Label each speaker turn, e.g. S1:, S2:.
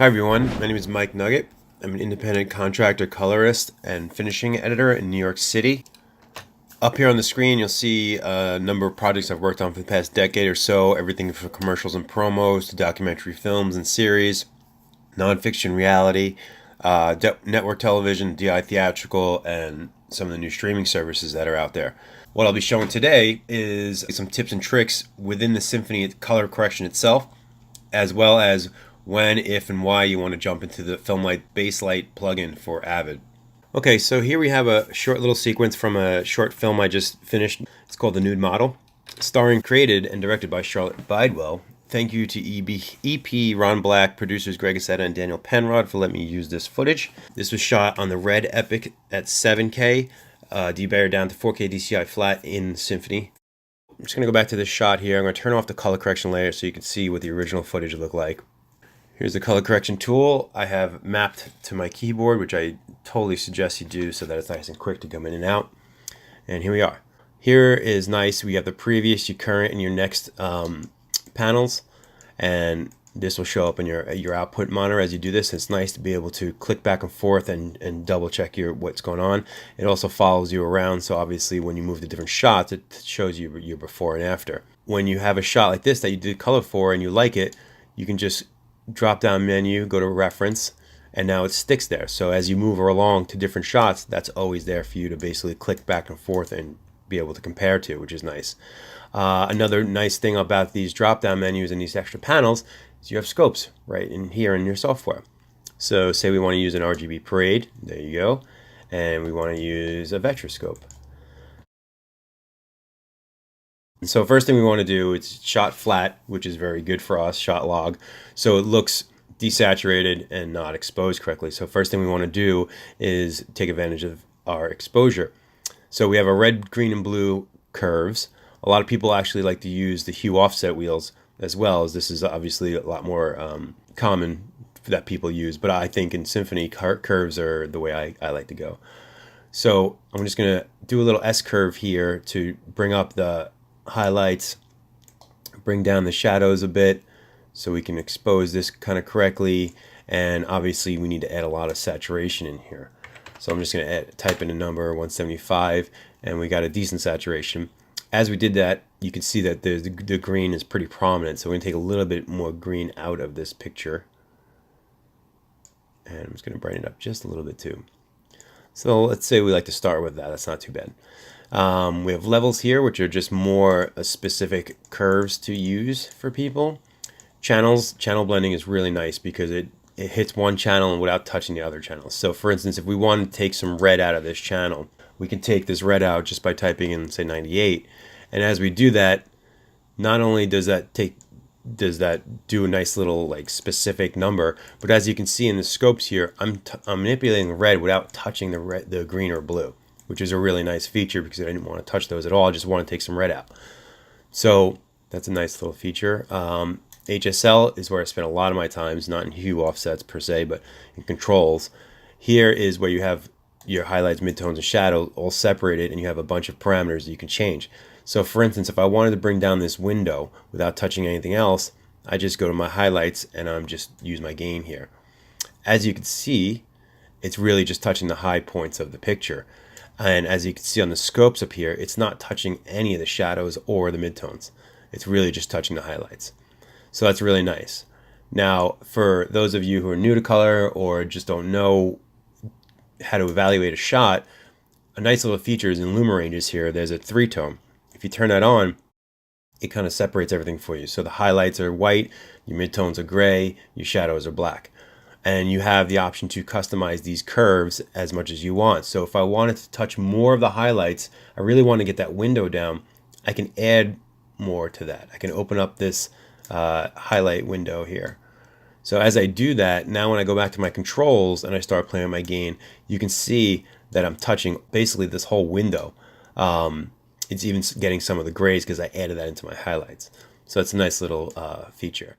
S1: Hi everyone, my name is Mike Nuget. I'm an independent contractor, colorist, and finishing editor in New York City. Up here on the screen you'll see a number of projects I've worked on for the past decade or so, everything from commercials and promos to documentary films and series, nonfiction reality, network television, DI theatrical, and some of the new streaming services that are out there. What I'll be showing today is some tips and tricks within the Symphony color correction itself, as well as when, if, and why you want to jump into the Filmlight Baselight plugin for Avid. Okay, so here we have a short little sequence from a short film I just finished. It's called The Nude Model, starring, created, and directed by Charlotte Bidwell. Thank you to EP, Ron Black, producers Greg Aceta and Daniel Penrod for letting me use this footage. This was shot on the Red Epic at 7K, debayered down to 4K DCI flat in Symphony. I'm just going to go back to this shot here. I'm going to turn off the color correction layer so you can see what the original footage looked like. Here's the color correction tool I have mapped to my keyboard, which I totally suggest you do so that it's nice and quick to come in and out. And here we are. Here is nice. We have the previous, your current, and your next panels, and this will show up in your output monitor as you do this. It's nice to be able to click back and forth and double check what's going on. It also follows you around, so obviously when you move to different shots, it shows you your before and after. When you have a shot like this that you did color for and you like it, you can just drop down menu, go to reference, and now it sticks there. So as you move along to different shots, that's always there for you to basically click back and forth and be able to compare to, which is nice. Another nice thing about these drop down menus and these extra panels is you have scopes right in here in your software. So say we want to use an RGB parade, there you go, and we want to use a vectorscope. So first thing we want to do is shot flat, which is very good for us, shot log, so it looks desaturated and not exposed correctly. So first thing we want to do is take advantage of our exposure. So we have a red, green, and blue curves. A lot of people actually like to use the hue offset wheels as well, as this is obviously a lot more common that people use, but I think in Symphony curves are the way I like to go. So I'm just going to do a little S curve here to bring up the highlights, bring down the shadows a bit so we can expose this kind of correctly, and obviously we need to add a lot of saturation in here. So I'm just going to type in a number 175 and we got a decent saturation. As we did that, you can see that the green is pretty prominent, so we're going to take a little bit more green out of this picture, and I'm just going to brighten it up just a little bit too. So let's say we like to start with that. That's not too bad. We have levels here, which are just more specific curves to use for people. Channel blending is really nice because it hits one channel and without touching the other channels. So for instance, if we want to take some red out of this channel, we can take this red out just by typing in, say, 98. And as we do that, not only does that do a nice little like specific number, but as you can see in the scopes here, I'm manipulating red without touching the green or blue, which is a really nice feature because I didn't want to touch those at all. I just want to take some red out. So that's a nice little feature. HSL is where I spend a lot of my times, not in hue offsets per se, but in controls. Here is where you have your highlights, midtones, and shadow all separated, and you have a bunch of parameters that you can change. So for instance, if I wanted to bring down this window without touching anything else, I just go to my highlights and I'm just use my gain here. As you can see, it's really just touching the high points of the picture. And as you can see on the scopes up here, it's not touching any of the shadows or the midtones. It's really just touching the highlights. So that's really nice. Now, for those of you who are new to color or just don't know how to evaluate a shot, a nice little feature is in Luma Ranges here. There's a 3-tone. If you turn that on, it kind of separates everything for you. So the highlights are white, your midtones are gray, your shadows are black. And you have the option to customize these curves as much as you want. So if I wanted to touch more of the highlights, I really want to get that window down, I can add more to that. I can open up this highlight window here. So as I do that, now when I go back to my controls and I start playing my gain, you can see that I'm touching basically this whole window. It's even getting some of the grays because I added that into my highlights. So it's a nice little feature.